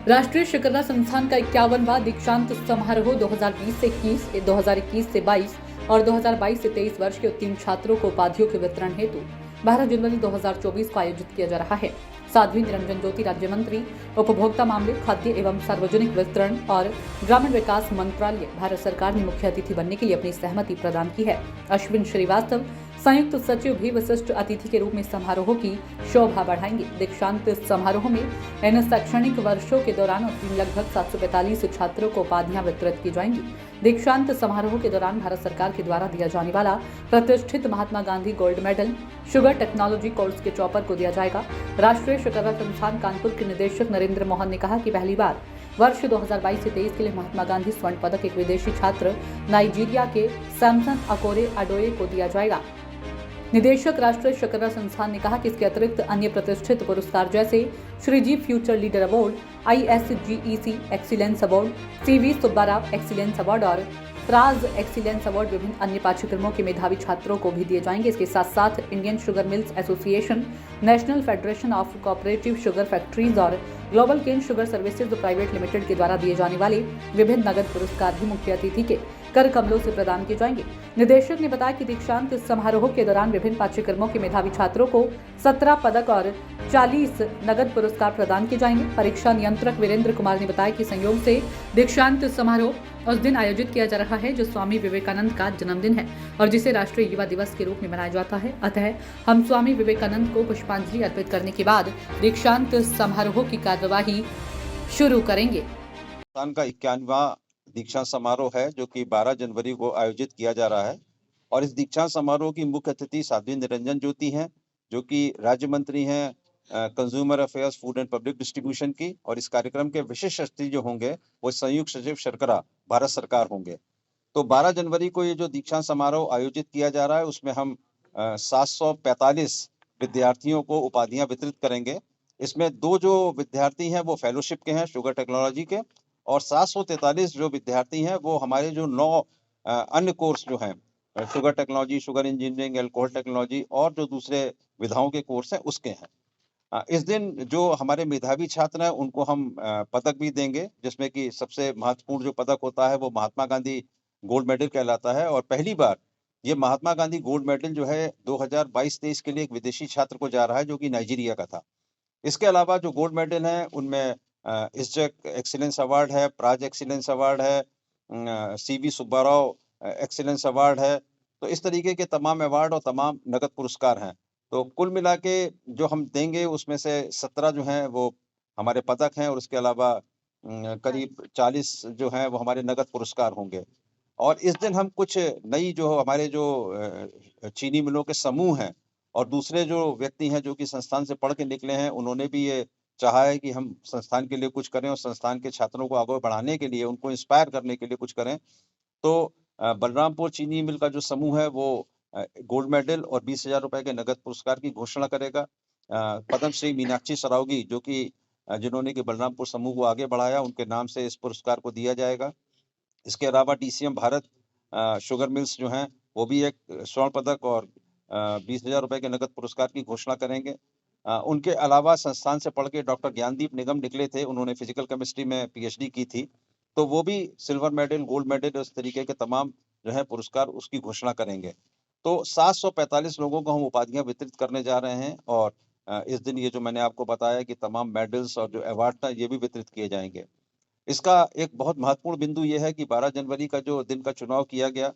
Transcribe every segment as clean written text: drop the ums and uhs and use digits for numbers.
राष्ट्रीय शकररा संस्थान का 51वां दीक्षांत समारोह 2020 से 21, 2021 से 22 और 2022 से 23 वर्ष के उत्तीर्ण छात्रों को उपाधियों के वितरण हेतु 12 जनवरी 2024 को आयोजित किया जा रहा है। साध्वी निरंजन ज्योति राज्य मंत्री, उपभोक्ता मामले, खाद्य एवं सार्वजनिक वितरण और ग्रामीण विकास मंत्रालय भारत सरकार ने मुख्य अतिथि बनने के लिए अपनी सहमति प्रदान की है। अश्विन श्रीवास्तव संयुक्त सचिव भी विशिष्ट अतिथि के रूप में समारोह की शोभा बढ़ाएंगे। दीक्षांत समारोह में इन शैक्षणिक वर्षों के दौरान लगभग 745 छात्रों को उपाधियां वितरित की जाएंगी। दीक्षांत समारोह के दौरान भारत सरकार के द्वारा दिया जाने वाला प्रतिष्ठित Mahatma Gandhi gold medal sugar technology course के टॉपर को दिया जाएगा। राष्ट्रीय शकररा संस्थान कानपुर के निदेशक नरेंद्र मोहन ने कहा कि पहली बार वर्ष 2022 से 23 के लिए महात्मा गांधी स्वर्ण पदक एक विदेशी छात्र नाइजीरिया के सैमसन अकोरे अडोए को दिया जाएगा। निदेशक राष्ट्रीय शकररा संस्थान ने कहा कि इसके अतिरिक्त अन्य प्रतिष्ठित पुरस्कार जैसे Shriji future leader award, ISGEC excellence award, CV Subbarao excellence award और प्राज एक्सीलेंस अवार्ड विभिन्न अन्य पाठ्यक्रमों के मेधावी छात्रों को भी दिए जाएंगे। इसके साथ साथ Indian sugar mills association, national federation of cooperative sugar factories और global cane sugar services private limited के द्वारा दिए जाने वाले विभिन्न नगद पुरस्कार भी मुख्य अतिथि के कर कमलों से प्रदान किए जाएंगे। निदेशक ने बताया कि दीक्षांत समारोह के दौरान विभिन्न पाठ्यक्रमों के मेधावी छात्रों को 17 पदक और 40 नगद पुरस्कार प्रदान किए जाएंगे। परीक्षा नियंत्रक वीरेंद्र कुमार ने बताया कि संयोग से दीक्षांत समारोह उस दिन आयोजित किया जा रहा है जो स्वामी विवेकानंद का जन्मदिन है और जिसे राष्ट्रीय युवा दिवस के रूप में मनाया जाता है। अतः हम स्वामी विवेकानंद को पुष्पांजलि अर्पित करने के बाद दीक्षांत समारोह की कार्यवाही शुरू करेंगे। का 51वां दीक्षांत समारोह है जो कि 12 जनवरी को आयोजित किया जा रहा है और इस दीक्षांत समारोह की मुख्य अतिथि साध्वी निरंजन ज्योति हैं जो कि राज्य मंत्री हैं consumer affairs, food and public distribution की। और इस कार्यक्रम के विशिष्ट अतिथि जो होंगे वो संयुक्त सचिव शकररा भारत सरकार होंगे। तो 12 जनवरी को ये जो दीक्षांत समारोह आयोजित किया जा रहा है उसमें हम 745 विद्यार्थियों को उपाधियां वितरित करेंगे। इसमें 2 जो विद्यार्थी हैं वो फेलोशिप के हैं शुगर टेक्नोलॉजी के और 743 जो विद्यार्थी हैं वो हमारे जो 9 अन्य कोर्स जो हैं sugar technology, sugar engineering, alcohol technology और जो दूसरे विधाओं के कोर्स हैं उसके हैं। इस दिन जो हमारे मेधावी छात्र हैं उनको हम पदक भी देंगे जिसमें कि सबसे महत्वपूर्ण जो पदक होता है वो महात्मा गांधी गोल्ड मेडल कहलाता है और पहली बार ये महात्मा गांधी गोल्ड मेडल जो है 2022-23 के लिए एक विदेशी छात्र को जा रहा है जो कि नाइजीरिया का था। इसके अलावा जो गोल्ड मेडल है उनमें ISGEC एक्सीलेंस अवार्ड है, प्राज एक्सीलेंस अवार्ड है, CV सुब्बाराव एक्सीलेंस अवार्ड है। तो इस तरीके के तमाम अवार्ड और तमाम नगद पुरस्कार हैं। तो कुल मिला के जो हम देंगे उसमें से 17 जो हैं वो हमारे पदक हैं और उसके अलावा करीब 40 जो हैं वो हमारे नगद पुरस्कार होंगे। और इस दिन हम कुछ नई जो हमारे जो चीनी मिलों के समूह हैं और दूसरे जो व्यक्ति हैं जो कि संस्थान से पढ़ के निकले हैं उन्होंने भी ये चाहा है कि हम संस्थान के लिए कुछ करें और संस्थान के छात्रों को आगे बढ़ाने के लिए, उनको इंस्पायर करने के लिए कुछ करें। तो बलरामपुर चीनी मिल का जो समूह है वो गोल्ड मेडल और 20,000 रुपए के नगद पुरस्कार की घोषणा करेगा। पद्मश्री मीनाक्षी सरावगी जो कि जिन्होंने कि बलरामपुर समूह को आगे बढ़ाया उनके नाम से इस पुरस्कार को दिया जाएगा। इसके अलावा DCM भारत शुगर मिल्स जो हैं वो भी एक स्वर्ण पदक और 20,000 रुपए के नगद पुरस्कार की घोषणा करेंगे। उनके अलावा संस्थान से पढ़ के डॉक्टर ज्ञानदीप निगम निकले थे, उन्होंने फिजिकल केमिस्ट्री में PhD की थी, तो वो भी सिल्वर मेडल, गोल्ड मेडल इस तरीके के तमाम जो है पुरस्कार उसकी घोषणा करेंगे। तो 745 लोगों को हम उपाधियां वितरित करने जा रहे हैं और इस दिन ये जो मैंने आपको बताया कि तमाम मेडल्स और जो अवार्ड था ये भी वितरित किए जाएंगे। इसका एक बहुत महत्वपूर्ण बिंदु ये है कि 12 जनवरी का जो दिन का चुनाव किया गया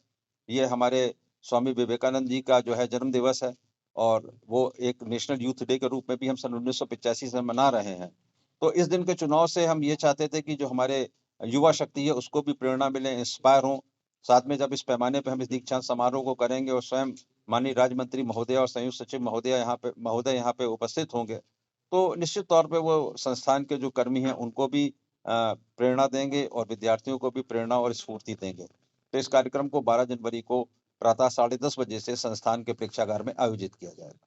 ये हमारे स्वामी विवेकानंद जी का जो है जन्म दिवस है और वो एक नेशनल यूथ डे के रूप में भी हम सन 1985 से मना रहे हैं। तो इस दिन के चुनाव से हम ये चाहते थे कि जो हमारे युवा शक्ति है उसको भी प्रेरणा मिले, इंस्पायर हों। साथ में जब इस पैमाने पे हम इस दीक्षांत समारोह को करेंगे और स्वयं माननीय राज्य मंत्री महोदय और संयुक्त सचिव महोदय यहाँ पे उपस्थित होंगे तो निश्चित तौर पे वो संस्थान के जो कर्मी हैं उनको भी प्रेरणा देंगे और विद्यार्थियों को भी प्रेरणा और स्फूर्ति देंगे। तो इस कार्यक्रम को 12 जनवरी को प्रातः 10:30 बजे से संस्थान के प्रेक्षागार में आयोजित किया जाएगा।